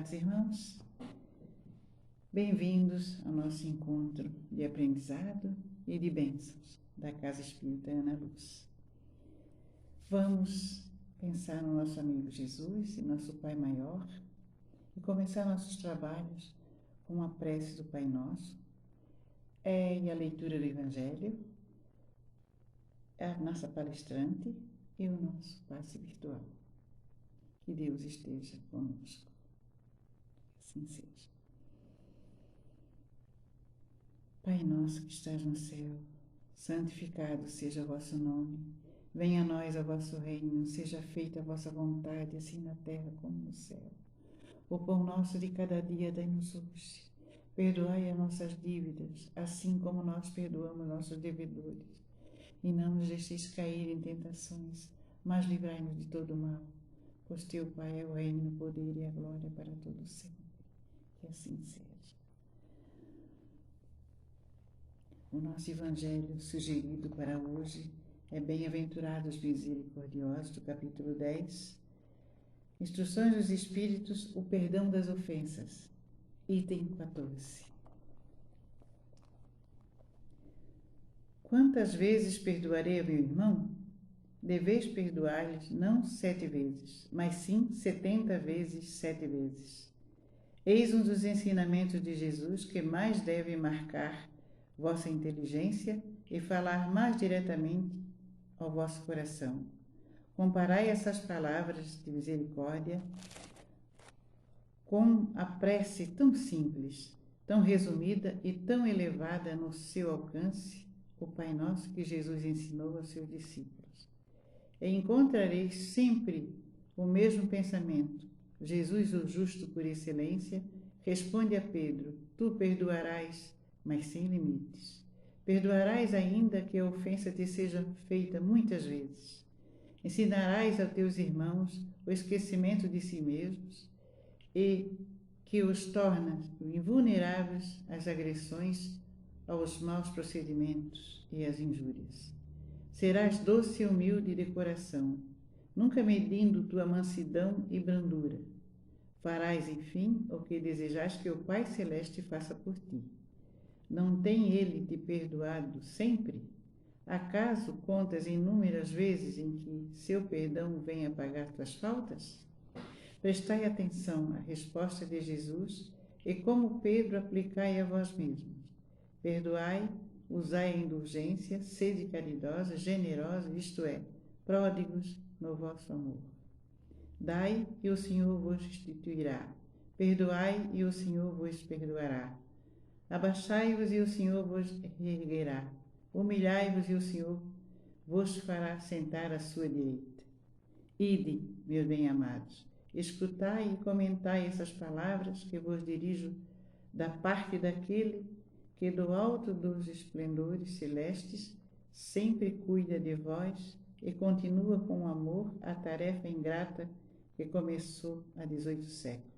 Amados irmãos, bem-vindos ao nosso encontro de aprendizado e de bênçãos da Casa Espírita Ana Luz. Vamos pensar no nosso amigo Jesus e nosso Pai Maior e começar nossos trabalhos com a prece do Pai Nosso e a leitura do Evangelho, a nossa palestrante e o nosso passe virtual. Que Deus esteja conosco. Assim seja. Pai nosso que estás no céu, santificado seja o vosso nome. Venha a nós o vosso reino, seja feita a vossa vontade, assim na terra como no céu. O pão nosso de cada dia dai-nos hoje. Perdoai as nossas dívidas, assim como nós perdoamos nossos devedores. E não nos deixeis cair em tentações, mas livrai-nos de todo mal. Pois teu Pai é o reino, o poder e a glória para todo sempre. Que assim seja. O nosso Evangelho sugerido para hoje é Bem-aventurados misericordiosos, do capítulo 10, Instruções dos Espíritos, o perdão das ofensas, item 14. Quantas vezes perdoarei a meu irmão? Deveis perdoar-lhes não 7 vezes, mas sim 70 vezes 7 vezes. Eis um dos ensinamentos de Jesus que mais deve marcar vossa inteligência e falar mais diretamente ao vosso coração. Comparai essas palavras de misericórdia com a prece tão simples, tão resumida e tão elevada no seu alcance, o Pai Nosso que Jesus ensinou aos seus discípulos. E encontrareis sempre o mesmo pensamento. Jesus, o justo por excelência, responde a Pedro: tu perdoarás, mas sem limites. Perdoarás ainda que a ofensa te seja feita muitas vezes. Ensinarás aos teus irmãos o esquecimento de si mesmos e que os torna invulneráveis às agressões, aos maus procedimentos e às injúrias. Serás doce e humilde de coração, nunca medindo tua mansidão e brandura. Farás, enfim, o que desejas que o Pai Celeste faça por ti. Não tem Ele te perdoado sempre? Acaso contas inúmeras vezes em que seu perdão vem apagar tuas faltas? Prestai atenção à resposta de Jesus e, como Pedro, aplicai a vós mesmos. Perdoai, usai a indulgência, sede caridosa, generosa, isto é, pródigos no vosso amor. Dai e o Senhor vos restituirá. Perdoai e o Senhor vos perdoará. Abaixai-vos e o Senhor vos reerguerá. Humilhai-vos e o Senhor vos fará sentar à sua direita. Ide, meus bem-amados, escutai e comentai essas palavras que vos dirijo da parte daquele que do alto dos esplendores celestes sempre cuida de vós e continua com amor a tarefa ingrata que começou há 18 séculos.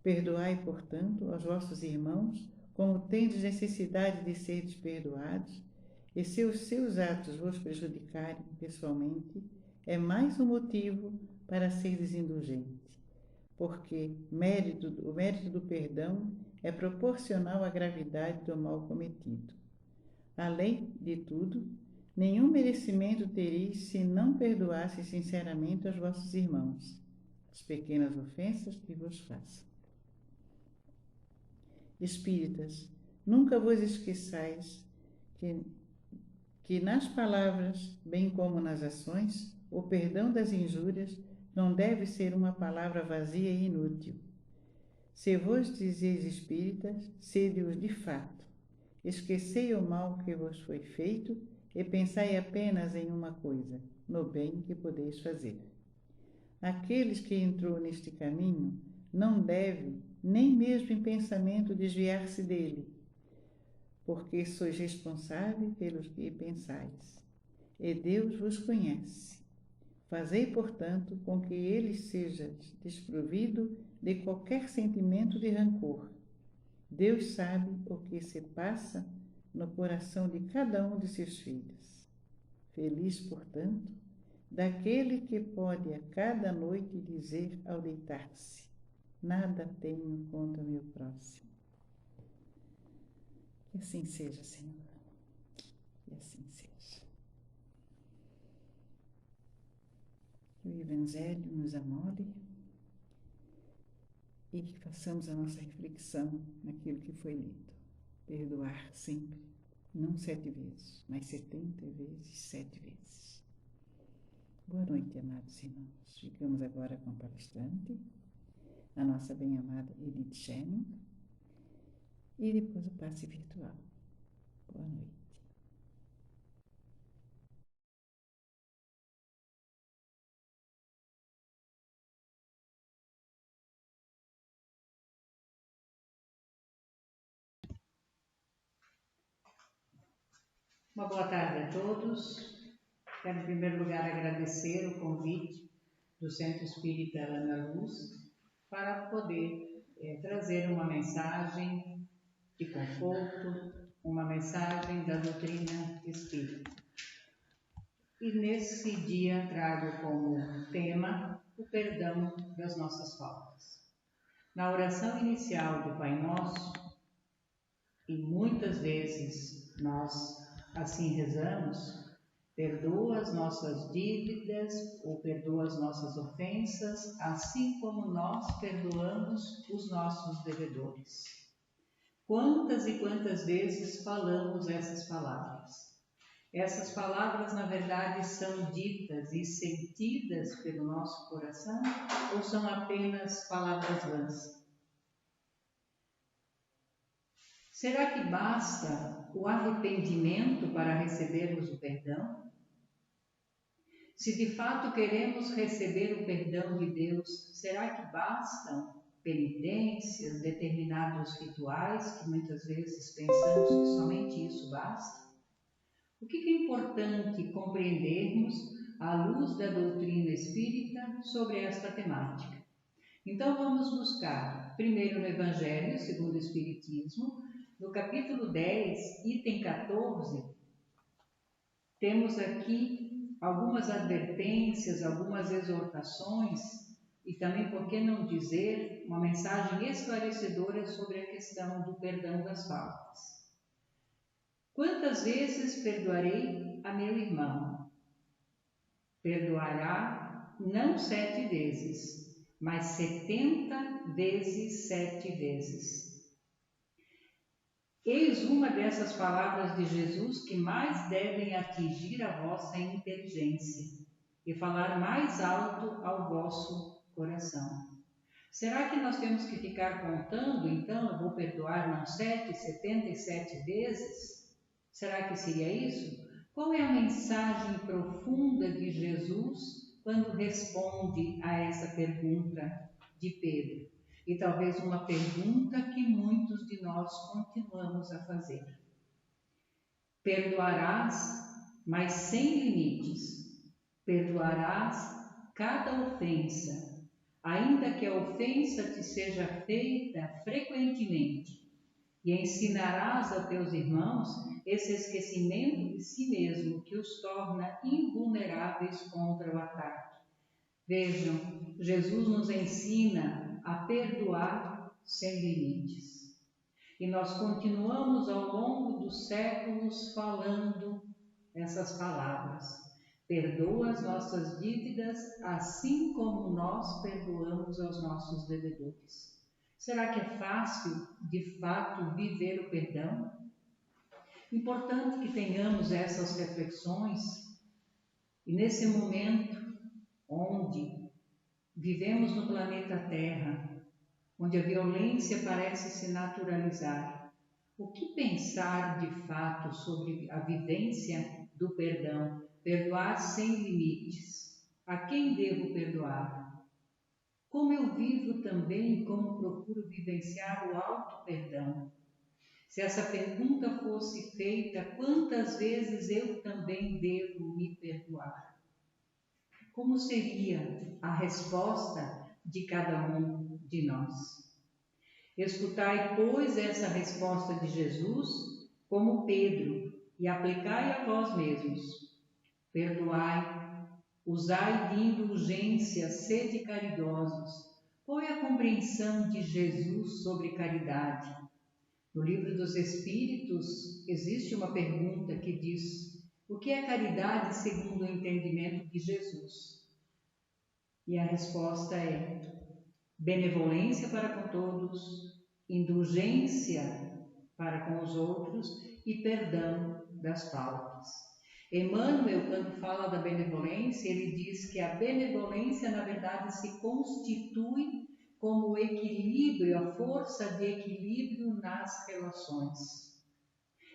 Perdoai, portanto, aos vossos irmãos, como tendes necessidade de seres perdoados, e se os seus atos vos prejudicarem pessoalmente, é mais um motivo para seres indulgente, porque o mérito do perdão é proporcional à gravidade do mal cometido. Além de tudo, nenhum merecimento tereis se não perdoasse sinceramente aos vossos irmãos as pequenas ofensas que vos façam. Espíritas, nunca vos esqueçais que nas palavras, bem como nas ações, o perdão das injúrias não deve ser uma palavra vazia e inútil. Se vos dizeis espíritas, sede-os de fato. Esquecei o mal que vos foi feito e pensai apenas em uma coisa, no bem que podeis fazer. Aqueles que entrou neste caminho não deve, nem mesmo em pensamento, desviar-se dele, porque sois responsáveis pelos que pensais, e Deus vos conhece. Fazei, portanto, com que ele seja desprovido de qualquer sentimento de rancor. Deus sabe o que se passa no coração de cada um de seus filhos. Feliz, portanto, daquele que pode a cada noite dizer ao deitar-se: nada tenho contra o meu próximo. Que assim seja, Senhor. Que assim seja. Que o Evangelho nos amole e que façamos a nossa reflexão naquilo que foi lido. Perdoar sempre, não 7 vezes, mas 70 vezes, 7 vezes. Boa noite, amados irmãos. Ficamos agora com a palestrante, a nossa bem-amada Edith Shannon, e depois o passe virtual. Boa noite. Uma boa tarde a todos. Quero, em primeiro lugar, agradecer o convite do Centro Espírita Ana Luz para poder trazer uma mensagem de conforto, uma mensagem da doutrina espírita. E nesse dia trago como tema o perdão das nossas faltas. Na oração inicial do Pai Nosso, e muitas vezes nós assim rezamos, perdoa as nossas dívidas ou perdoa as nossas ofensas, assim como nós perdoamos os nossos devedores. Quantas e quantas vezes falamos essas palavras? Essas palavras, na verdade, são ditas e sentidas pelo nosso coração ou são apenas palavras vãs? Será que basta o arrependimento para recebermos o perdão? Se de fato queremos receber o perdão de Deus, será que bastam penitências, determinados rituais, que muitas vezes pensamos que somente isso basta? O que é importante compreendermos à luz da doutrina espírita sobre esta temática? Então vamos buscar, primeiro no Evangelho, segundo o Espiritismo, no capítulo 10, item 14, temos aqui algumas advertências, algumas exortações e também, por que não dizer, uma mensagem esclarecedora sobre a questão do perdão das faltas. Quantas vezes perdoarei a meu irmão? Perdoará não 7 vezes, mas 70 vezes 7 vezes. Eis uma dessas palavras de Jesus que mais devem atingir a vossa inteligência e falar mais alto ao vosso coração. Será que nós temos que ficar contando, então, eu vou perdoar não 7, 77 vezes? Será que seria isso? Qual é a mensagem profunda de Jesus quando responde a essa pergunta de Pedro? E talvez uma pergunta que muitos de nós continuamos a fazer. Perdoarás, mas sem limites. Perdoarás cada ofensa, ainda que a ofensa te seja feita frequentemente. E ensinarás a teus irmãos esse esquecimento de si mesmo que os torna invulneráveis contra o ataque. Vejam, Jesus nos ensina a perdoar sem limites. E nós continuamos ao longo dos séculos falando essas palavras. Perdoa as nossas dívidas, assim como nós perdoamos aos nossos devedores. Será que é fácil, de fato, viver o perdão? Importante que tenhamos essas reflexões e nesse momento onde vivemos no planeta Terra, onde a violência parece se naturalizar, o que pensar de fato sobre a vivência do perdão? Perdoar sem limites. A quem devo perdoar? Como eu vivo também e como procuro vivenciar o auto-perdão? Se essa pergunta fosse feita, quantas vezes eu também devo me perdoar? Como seria a resposta de cada um de nós? Escutai, pois, essa resposta de Jesus como Pedro e aplicai a vós mesmos. Perdoai, usai de indulgência, sede caridosos, Qual é a compreensão de Jesus sobre caridade? No Livro dos Espíritos existe uma pergunta que diz: o que é caridade segundo o entendimento de Jesus? E a resposta é: benevolência para com todos, indulgência para com os outros e perdão das faltas. Emmanuel, quando fala da benevolência, ele diz que a benevolência, na verdade, se constitui como o equilíbrio, a força de equilíbrio nas relações.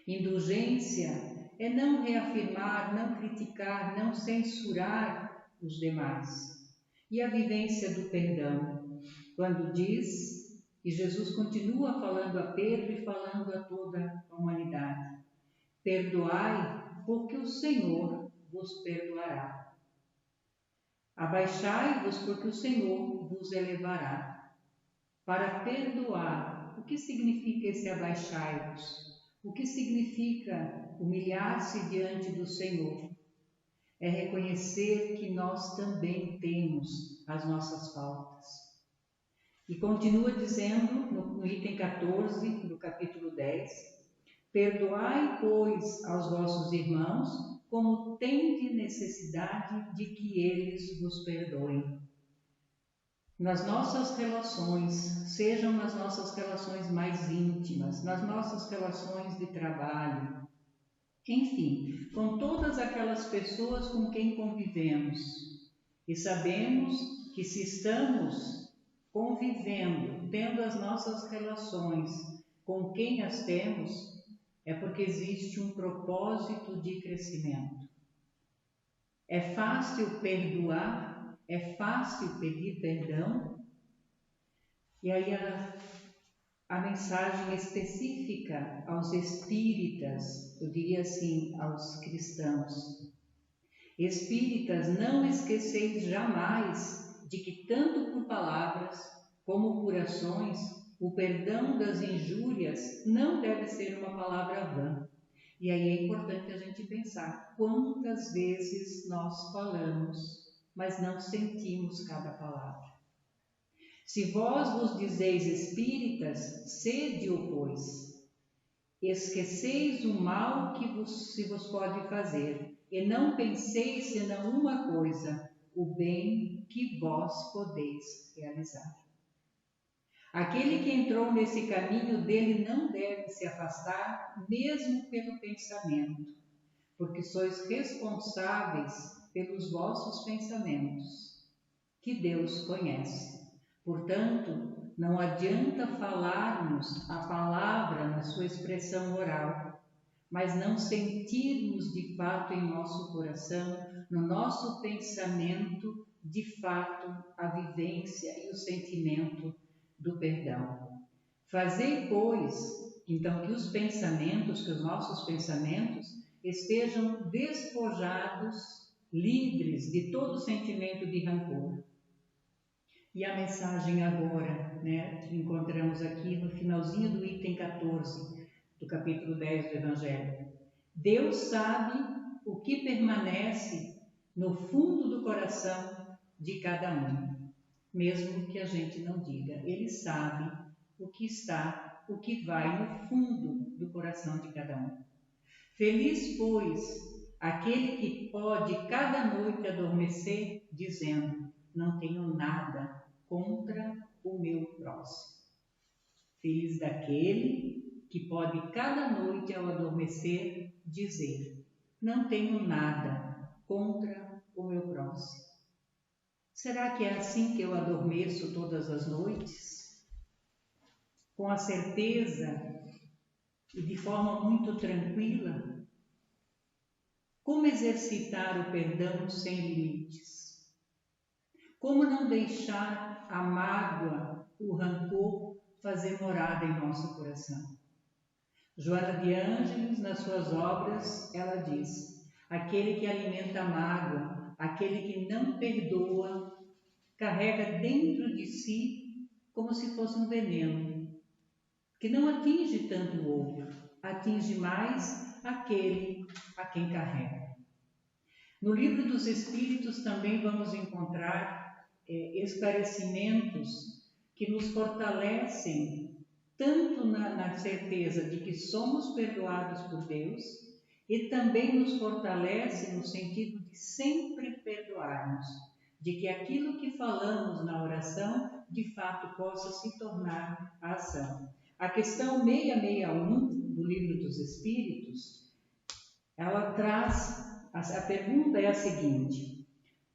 Indulgência é não reafirmar, não criticar, não censurar os demais. E a vivência do perdão, quando diz, e Jesus continua falando a Pedro e falando a toda a humanidade: perdoai, porque o Senhor vos perdoará. Abaixai-vos, porque o Senhor vos elevará. Para perdoar, o que significa esse abaixai-vos? O que significa humilhar-se diante do Senhor? É reconhecer que nós também temos as nossas faltas. E continua dizendo no item 14 do capítulo 10: perdoai, pois, aos vossos irmãos, como tendes necessidade de que eles vos perdoem. Nas nossas relações, sejam nas nossas relações mais íntimas, nas nossas relações de trabalho, enfim, com todas aquelas pessoas com quem convivemos. E sabemos que se estamos convivendo, tendo as nossas relações com quem as temos, é porque existe um propósito de crescimento. É fácil perdoar? É fácil pedir perdão? E aí a mensagem específica aos espíritas, eu diria assim, aos cristãos: espíritas, não esqueceis jamais de que tanto por palavras como por ações, o perdão das injúrias não deve ser uma palavra vã. E aí é importante a gente pensar quantas vezes nós falamos, mas não sentimos cada palavra. Se vós vos dizeis espíritas, sede-o, pois. Esqueceis o mal que se vos pode fazer, e não penseis senão uma coisa, o bem que vós podeis realizar. Aquele que entrou nesse caminho dele não deve se afastar, mesmo pelo pensamento, porque sois responsáveis pelos vossos pensamentos, que Deus conhece. Portanto, não adianta falarmos a palavra na sua expressão oral, mas não sentirmos de fato em nosso coração, no nosso pensamento, de fato, a vivência e o sentimento do perdão. Fazei, pois, então, que os pensamentos, que os nossos pensamentos estejam despojados, livres de todo sentimento de rancor. E a mensagem agora, que encontramos aqui no finalzinho do item 14 do capítulo 10 do Evangelho. Deus sabe o que permanece no fundo do coração de cada um, mesmo que a gente não diga. Ele sabe o que está, o que vai no fundo do coração de cada um. Feliz, pois, aquele que pode cada noite adormecer dizendo: não tenho nada contra o meu próximo. Feliz daquele que pode cada noite ao adormecer dizer: não tenho nada contra o meu próximo. Será que é assim que eu adormeço todas as noites? Com a certeza e de forma muito tranquila? Como exercitar o perdão sem limites? Como não deixar a mágoa, o rancor fazer morada em nosso coração? Joana de Ângeles, nas suas obras, ela diz: aquele que alimenta a mágoa, aquele que não perdoa, carrega dentro de si como se fosse um veneno, que não atinge tanto o outro, atinge mais aquele a quem carrega. No Livro dos Espíritos também vamos encontrar esclarecimentos que nos fortalecem tanto na certeza de que somos perdoados por Deus e também nos fortalece no sentido de sempre perdoarmos, de que aquilo que falamos na oração de fato possa se tornar a ação. A questão 661 do Livro dos Espíritos, ela traz, a pergunta é a seguinte: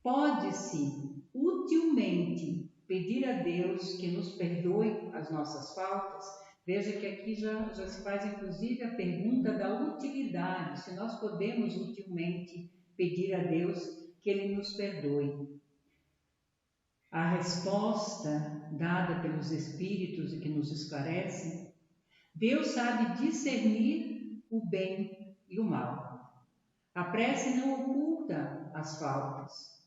pode-se utilmente pedir a Deus que nos perdoe as nossas faltas? Veja que aqui já se faz inclusive a pergunta da utilidade, se nós podemos utilmente pedir a Deus que Ele nos perdoe. A resposta dada pelos Espíritos e que nos esclarece: Deus sabe discernir o bem e o mal. A prece não oculta as faltas.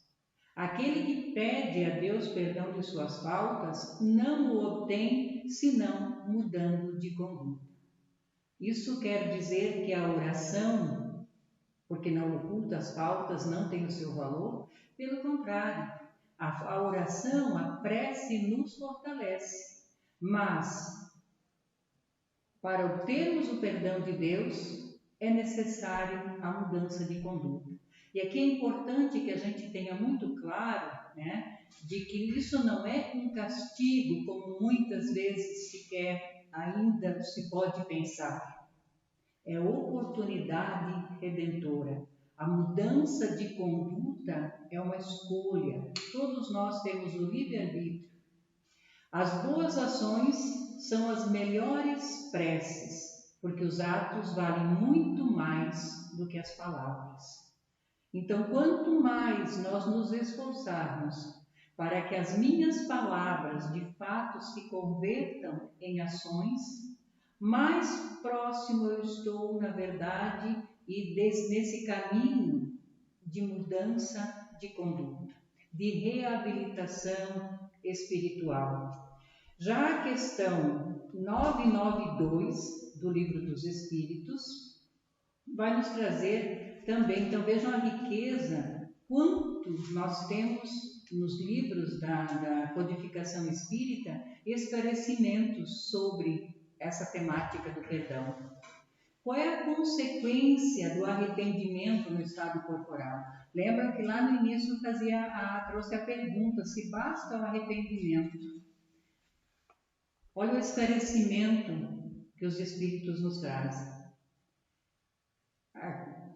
Aquele que pede a Deus perdão de suas faltas não o obtém senão mudando de conduta. Isso quer dizer que a oração, porque não oculta as faltas, não tem o seu valor? Pelo contrário, a oração, a prece nos fortalece. Mas, para obtermos o perdão de Deus, é necessário a mudança de conduta. E aqui é importante que a gente tenha muito claro, né, de que isso não é um castigo, como muitas vezes se quer, ainda se pode pensar. É oportunidade redentora. A mudança de conduta é uma escolha. Todos nós temos o livre-arbítrio. As boas ações são as melhores preces, porque os atos valem muito mais do que as palavras. Então, quanto mais nós nos esforçarmos para que as minhas palavras de fato se convertam em ações, mais próximo eu estou, na verdade, e nesse caminho de mudança de conduta, de reabilitação espiritual. Já a questão 992 do Livro dos Espíritos vai nos trazer também, então vejam a riqueza, quanto nós temos nos livros da codificação espírita esclarecimentos sobre essa temática do perdão. Qual é a consequência do arrependimento no estado corporal? Lembram que lá no início trouxe a pergunta se basta o arrependimento. Olha o esclarecimento que os Espíritos nos trazem.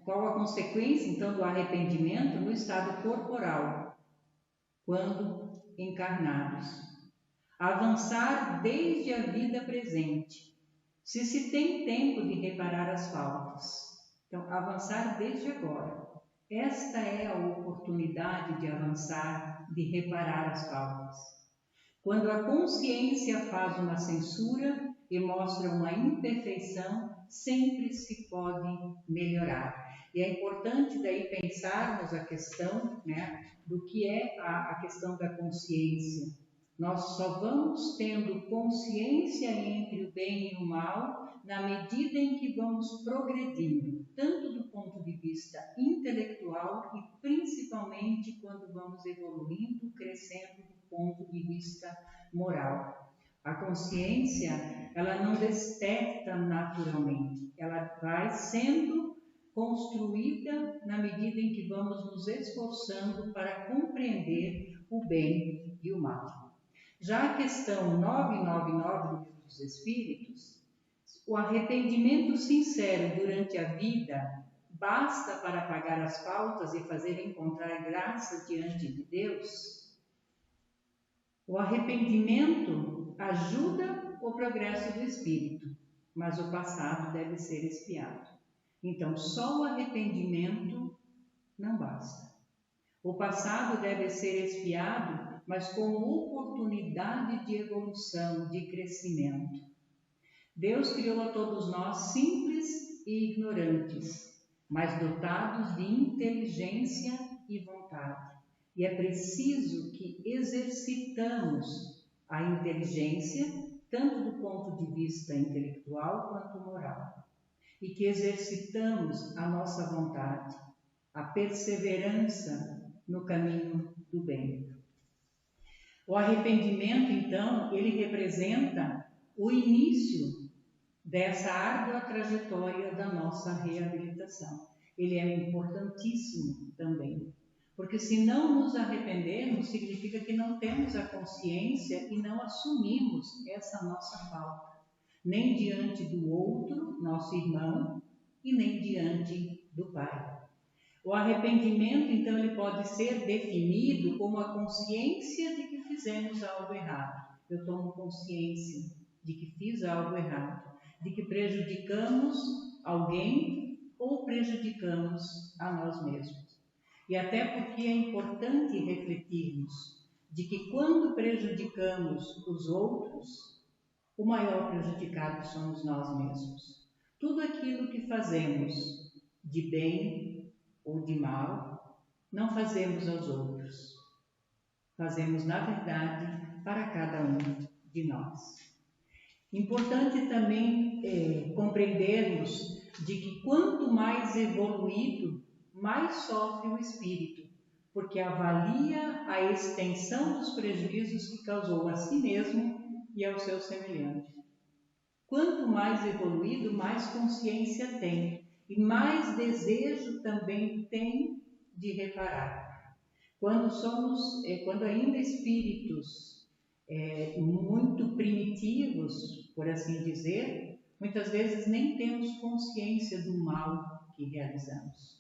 Qual a consequência, então, do arrependimento no estado corporal, quando encarnados? Avançar desde a vida presente, se tem tempo de reparar as faltas. Então, avançar desde agora. Esta é a oportunidade de avançar, de reparar as faltas. Quando a consciência faz uma censura e mostra uma imperfeição, sempre se pode melhorar. E é importante daí pensarmos a questão, né, do que é a questão da consciência. Nós só vamos tendo consciência entre o bem e o mal na medida em que vamos progredindo, tanto do ponto de vista intelectual e principalmente quando vamos evoluindo, crescendo do ponto de vista moral. A consciência, ela não desperta naturalmente, ela vai sendo construída na medida em que vamos nos esforçando para compreender o bem e o mal. Já a questão 999 do Livro dos Espíritos, o arrependimento sincero durante a vida basta para pagar as faltas e fazer encontrar graça diante de Deus? O arrependimento ajuda o progresso do espírito, mas o passado deve ser expiado. Então, só o arrependimento não basta. O passado deve ser expiado, mas como oportunidade de evolução, de crescimento. Deus criou a todos nós simples e ignorantes, mas dotados de inteligência e vontade. E é preciso que exercitamos a inteligência, tanto do ponto de vista intelectual quanto moral, e que exercitamos a nossa vontade, a perseverança no caminho do bem. O arrependimento, então, ele representa o início dessa árdua trajetória da nossa reabilitação. Ele é importantíssimo também, porque se não nos arrependermos, significa que não temos a consciência e não assumimos essa nossa falta, nem diante do outro, nosso irmão, e nem diante do Pai. O arrependimento, então, ele pode ser definido como a consciência de que fizemos algo errado. Eu tomo consciência de que fiz algo errado, de que prejudicamos alguém ou prejudicamos a nós mesmos. E até porque é importante refletirmos de que quando prejudicamos os outros, o maior prejudicado somos nós mesmos. Tudo aquilo que fazemos de bem ou de mal, não fazemos aos outros. Fazemos, na verdade, para cada um de nós. Importante também compreendermos de que quanto mais evoluído, mais sofre o espírito, porque avalia a extensão dos prejuízos que causou a si mesmo e ao seu semelhante. Quanto mais evoluído, mais consciência tem e mais desejo também tem de reparar. Quando ainda espíritos muito primitivos, por assim dizer, muitas vezes nem temos consciência do mal que realizamos.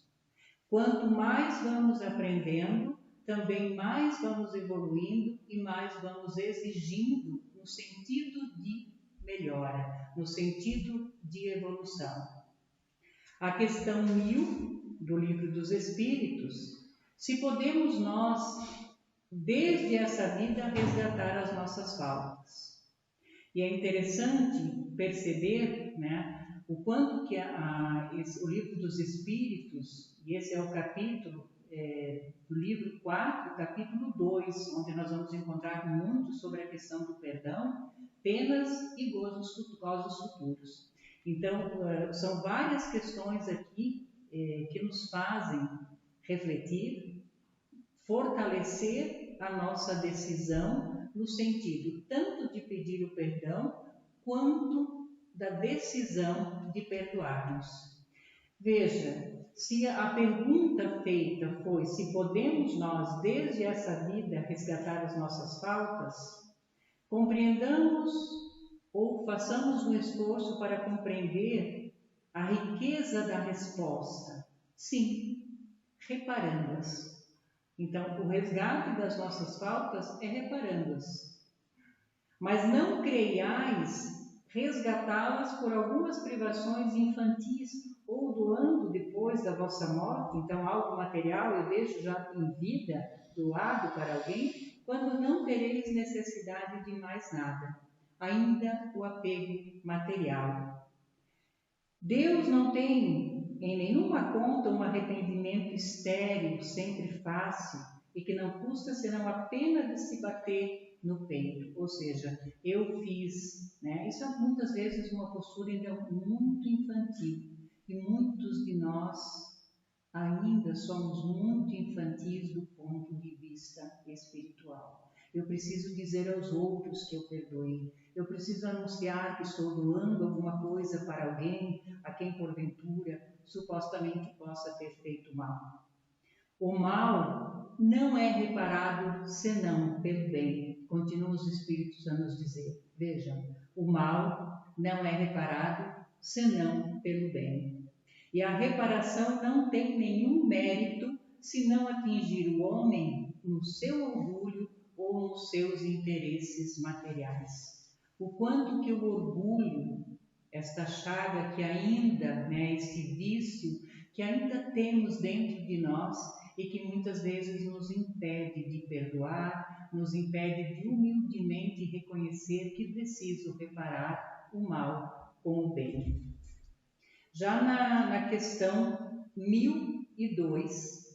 Quanto mais vamos aprendendo, também mais vamos evoluindo e mais vamos exigindo no sentido de melhora, no sentido de evolução. A questão 1000 do Livro dos Espíritos: se podemos nós, desde essa vida, resgatar as nossas faltas. E é interessante perceber, né, o quanto que o Livro dos Espíritos, e esse é o capítulo do livro 4, capítulo 2, onde nós vamos encontrar muito sobre a questão do perdão, penas e gozos futuros. Então, são várias questões aqui que nos fazem refletir, fortalecer a nossa decisão no sentido tanto de pedir o perdão quanto da decisão de perdoarmos. Veja, se a pergunta feita foi se podemos nós, desde essa vida, resgatar as nossas faltas, compreendamos ou façamos um esforço para compreender a riqueza da resposta. Sim, reparando-as. Então, o resgate das nossas faltas é reparando-as. Mas não creiais resgatá-las por algumas privações infantis ou doando depois da vossa morte, então algo material eu deixo já em vida doado para alguém, quando não tereis necessidade de mais nada, ainda o apego material. Deus não tem em nenhuma conta um arrependimento estéril, sempre fácil, e que não custa senão a pena de se bater no peito, ou seja, eu fiz, né? Isso é muitas vezes uma postura ainda muito infantil, e muitos de nós ainda somos muito infantis do ponto de vista espiritual. Eu preciso dizer aos outros que eu perdoei, eu preciso anunciar que estou doando alguma coisa para alguém a quem porventura supostamente possa ter feito mal. O mal não é reparado senão pelo bem, continuam os Espíritos a nos dizer. Vejam, o mal não é reparado senão pelo bem. E a reparação não tem nenhum mérito se não atingir o homem no seu orgulho ou nos seus interesses materiais. O quanto que o orgulho, esta chaga que ainda, este vício que ainda temos dentro de nós e que muitas vezes nos impede de perdoar, nos impede de humildemente reconhecer que preciso reparar o mal com o bem. Já na questão 1002,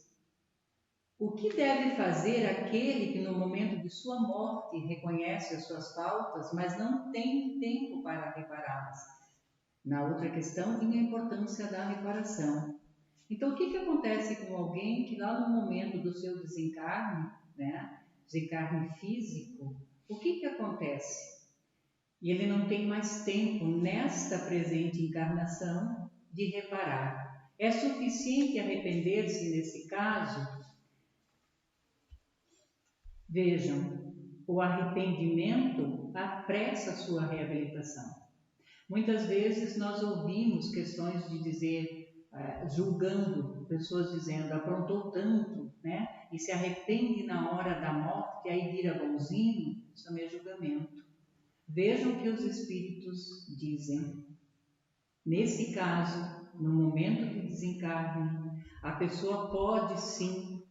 o que deve fazer aquele que no momento de sua morte reconhece as suas faltas, mas não tem tempo para repará-las? Na outra questão vinha a importância da reparação. Então, o que acontece com alguém que lá no momento do seu desencarne, desencarne físico, o que acontece? E ele não tem mais tempo nesta presente encarnação de reparar. É suficiente arrepender-se nesse caso? Vejam, o arrependimento apressa a sua reabilitação. Muitas vezes nós ouvimos questões de dizer, julgando, pessoas dizendo, aprontou tanto, né? E se arrepende na hora da morte, aí vira bonzinho, isso também é julgamento. Vejam o que os espíritos dizem. Nesse caso, no momento de desencarne, a pessoa pode sim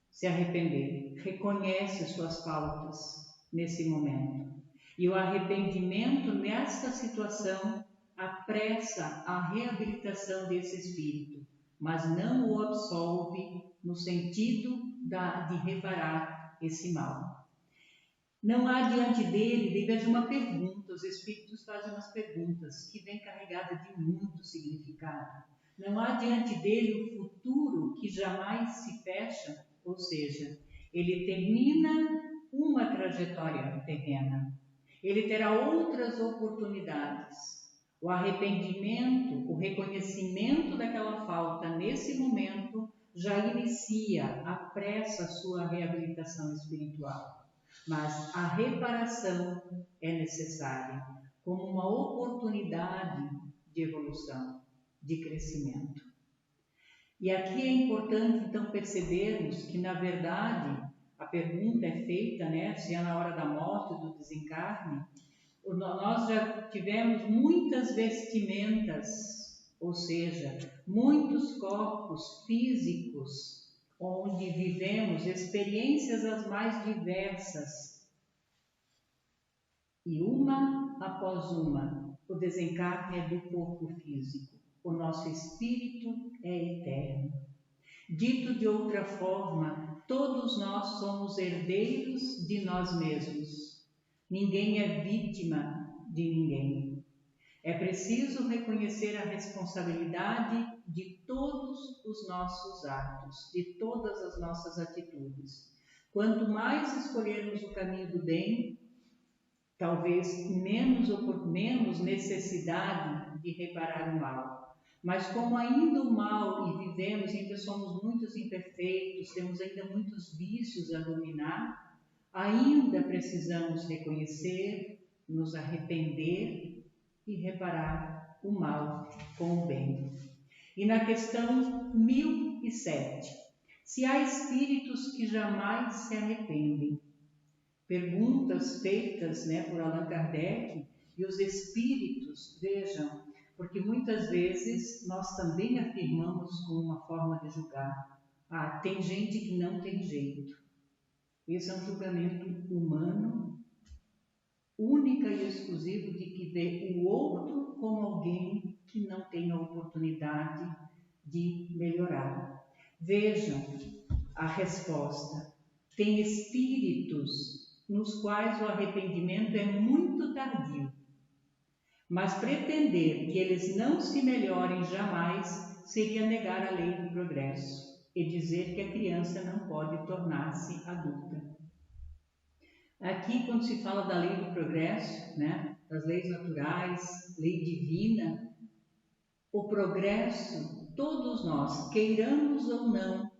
se arrepender, reconhece suas faltas nesse momento. E o arrependimento nesta situação apressa a reabilitação desse espírito, mas não o absolve no sentido de reparar esse mal. Não há diante dele, veja uma pergunta, os espíritos fazem umas perguntas que vêm carregadas de muito significado. Não há diante dele o futuro que jamais se fecha, ou seja, ele termina uma trajetória terrena. Ele terá outras oportunidades. O arrependimento, o reconhecimento daquela falta nesse momento já inicia, apressa a sua reabilitação espiritual. Mas a reparação é necessária como uma oportunidade de evolução, de crescimento. E aqui é importante então percebermos que, na verdade, a pergunta é feita, né, se é na hora da morte, do desencarne. Nós já tivemos muitas vestimentas, ou seja, muitos corpos físicos, onde vivemos experiências as mais diversas. E uma após uma, o desencarne é do corpo físico. O nosso espírito é eterno. Dito de outra forma, todos nós somos herdeiros de nós mesmos. Ninguém é vítima de ninguém. É preciso reconhecer a responsabilidade de todos os nossos atos, de todas as nossas atitudes. Quanto mais escolhermos o caminho do bem, talvez menos necessidade de reparar o mal. Mas como ainda o mal e vivemos, ainda somos muitos imperfeitos, temos ainda muitos vícios a dominar, ainda precisamos reconhecer, nos arrepender e reparar o mal com o bem. E na questão 1007, se há espíritos que jamais se arrependem, perguntas feitas, né, por Allan Kardec, e os espíritos, vejam, porque muitas vezes nós também afirmamos com uma forma de julgar. Tem gente que não tem jeito. Esse é um julgamento humano, única e exclusivo, de que vê o outro como alguém que não tem a oportunidade de melhorar. Vejam a resposta. Tem espíritos nos quais o arrependimento é muito tardio. Mas pretender que eles não se melhorem jamais seria negar a lei do progresso e dizer que a criança não pode tornar-se adulta. Aqui, quando se fala da lei do progresso, né, das leis naturais, lei divina, o progresso, todos nós, queiramos ou não,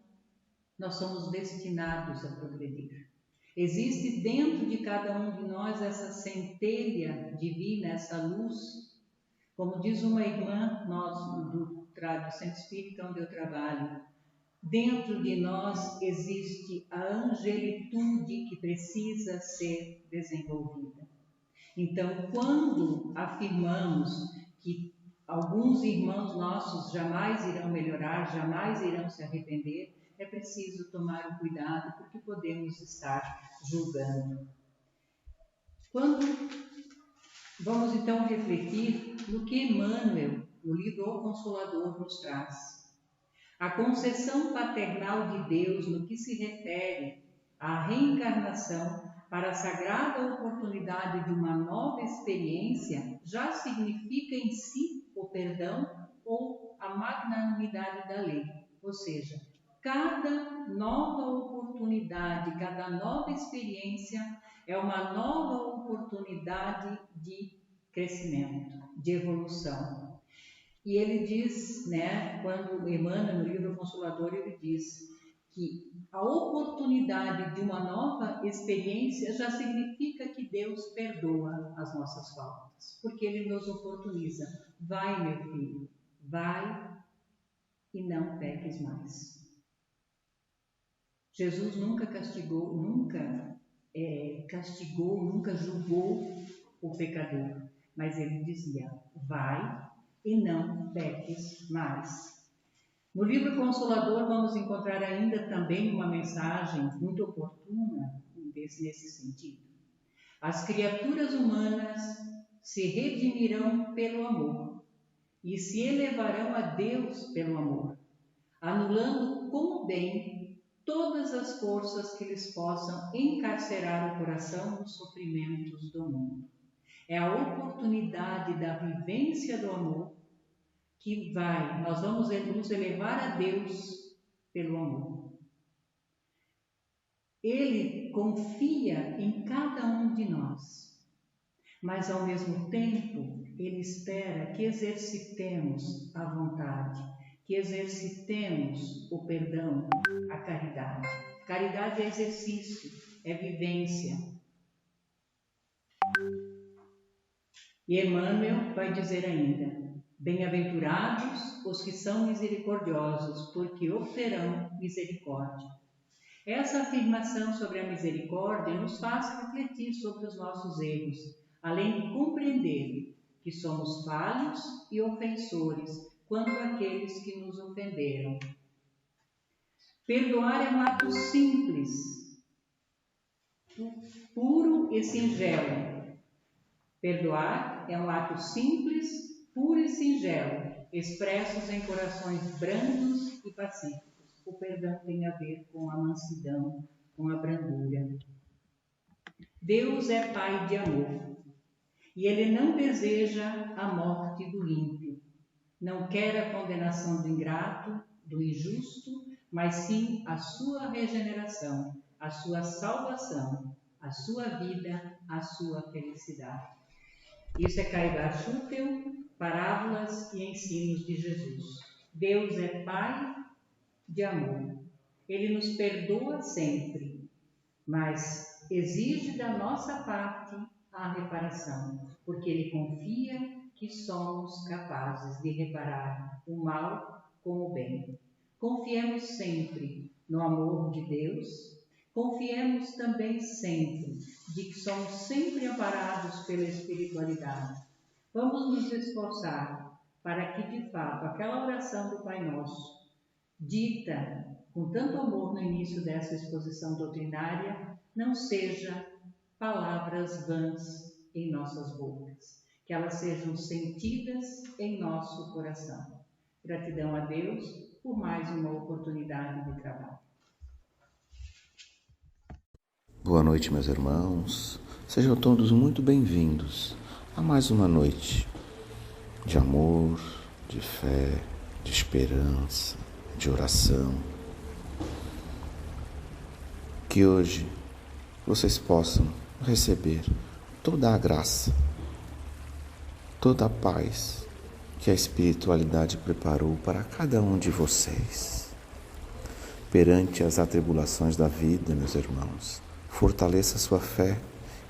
nós somos destinados a progredir. Existe dentro de cada um de nós essa centelha divina, essa luz. Como diz uma irmã do Centro Espírita onde eu trabalho, dentro de nós existe a angelitude que precisa ser desenvolvida. Então, quando afirmamos que alguns irmãos nossos jamais irão melhorar, jamais irão se arrepender, é preciso tomar o cuidado, porque podemos estar julgando. Vamos então refletir no que Emmanuel, no livro O Consolador, nos traz. A concessão paternal de Deus no que se refere à reencarnação para a sagrada oportunidade de uma nova experiência já significa em si o perdão ou a magnanimidade da lei. Ou seja, Cada nova oportunidade, cada nova experiência é uma nova oportunidade de crescimento, de evolução. E ele diz, quando Emmanuel, no livro Consolador, ele diz que a oportunidade de uma nova experiência já significa que Deus perdoa as nossas faltas, porque Ele nos oportuniza. Vai, meu filho, vai e não peques mais. Jesus nunca castigou, nunca julgou o pecador, mas Ele dizia, vai e não peques mais. No livro Consolador vamos encontrar ainda também uma mensagem muito oportuna nesse sentido. As criaturas humanas se redimirão pelo amor e se elevarão a Deus pelo amor, anulando com o bem todas as forças que lhes possam encarcerar o coração nos sofrimentos do mundo. É a oportunidade da vivência do amor que nós vamos nos elevar a Deus pelo amor. Ele confia em cada um de nós, mas ao mesmo tempo Ele espera que exercitemos a vontade, que exercitemos o perdão, a caridade. Caridade é exercício, é vivência. E Emmanuel vai dizer ainda, bem-aventurados os que são misericordiosos, porque obterão misericórdia. Essa afirmação sobre a misericórdia nos faz refletir sobre os nossos erros, além de compreender que somos falhos e ofensores quanto àqueles que nos ofenderam. Perdoar é um ato simples, puro e singelo. Perdoar é um ato simples, puro e singelo, expressos em corações brandos e pacíficos. O perdão tem a ver com a mansidão, com a brandura. Deus é Pai de amor e Ele não deseja a morte do ímpio, não quer a condenação do ingrato, do injusto, mas sim a sua regeneração, a sua salvação, a sua vida, a sua felicidade. Isso é Caidar Schutel, Parábolas e Ensinos de Jesus. Deus é Pai de amor. Ele nos perdoa sempre, mas exige da nossa parte a reparação, porque Ele confia que somos capazes de reparar o mal com o bem. Confiemos sempre no amor de Deus. Confiemos também sempre de que somos sempre amparados pela espiritualidade. Vamos nos esforçar para que, de fato, aquela oração do Pai Nosso, dita com tanto amor no início dessa exposição doutrinária, não seja palavras vãs em nossas bocas, que elas sejam sentidas em nosso coração. Gratidão a Deus por mais uma oportunidade de trabalho. Boa noite, meus irmãos. Sejam todos muito bem-vindos a mais uma noite de amor, de fé, de esperança, de oração. Que hoje vocês possam receber toda a graça, toda a paz que a espiritualidade preparou para cada um de vocês. Perante as atribulações da vida, meus irmãos, fortaleça sua fé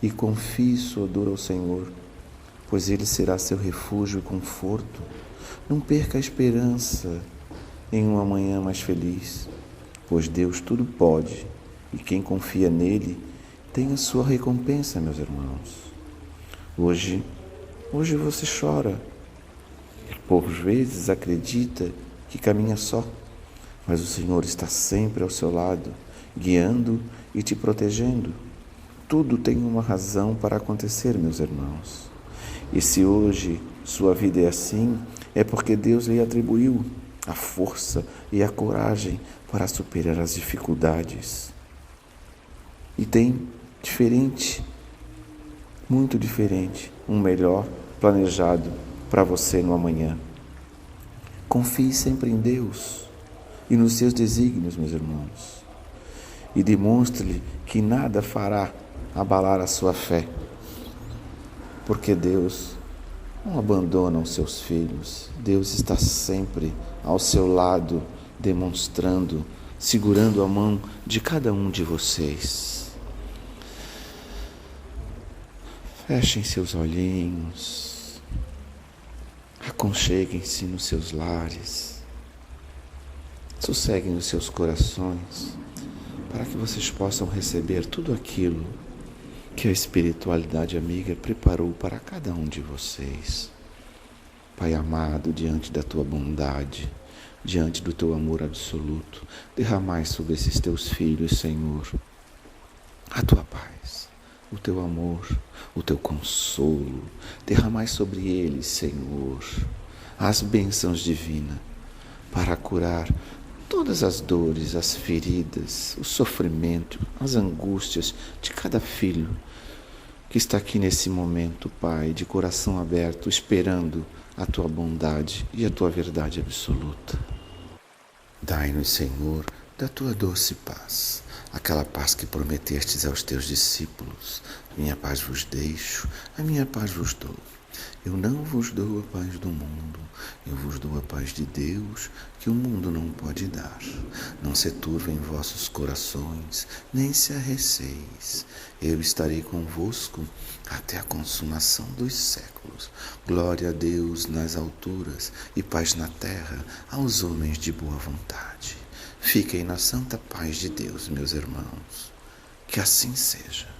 e confie sua dor ao Senhor, pois Ele será seu refúgio e conforto. Não perca a esperança em um amanhã mais feliz, pois Deus tudo pode e quem confia nele tem a sua recompensa, meus irmãos. Hoje você chora, por vezes acredita que caminha só, mas o Senhor está sempre ao seu lado, guiando e te protegendo. Tudo tem uma razão para acontecer, meus irmãos. E se hoje sua vida é assim, é porque Deus lhe atribuiu a força e a coragem para superar as dificuldades. E tem muito diferente, um melhor planejado para você no amanhã. Confie sempre em Deus. e nos seus desígnios, meus irmãos. E demonstre-lhe que nada fará abalar a sua fé, porque Deus não abandona os seus filhos. Deus está sempre ao seu lado, demonstrando, segurando a mão de cada um de vocês. Fechem seus olhinhos, aconcheguem-se nos seus lares, sosseguem os seus corações, para que vocês possam receber tudo aquilo que a espiritualidade amiga preparou para cada um de vocês. Pai amado, diante da tua bondade, diante do teu amor absoluto, derramai sobre esses teus filhos, Senhor, a tua paz, o teu amor, o teu consolo. Derramai sobre eles, Senhor, as bênçãos divinas para curar todas as dores, as feridas, o sofrimento, as angústias de cada filho que está aqui nesse momento, Pai, de coração aberto, esperando a tua bondade e a tua verdade absoluta. Dai-nos, Senhor, da tua doce paz, aquela paz que prometestes aos teus discípulos. Minha paz vos deixo, a minha paz vos dou. Eu não vos dou a paz do mundo, eu vos dou a paz de Deus, que o mundo não pode dar. Não se turvem vossos corações, nem se arreceis. Eu estarei convosco até a consumação dos séculos. Glória a Deus nas alturas e paz na terra aos homens de boa vontade. Fiquem na santa paz de Deus, meus irmãos. Que assim seja.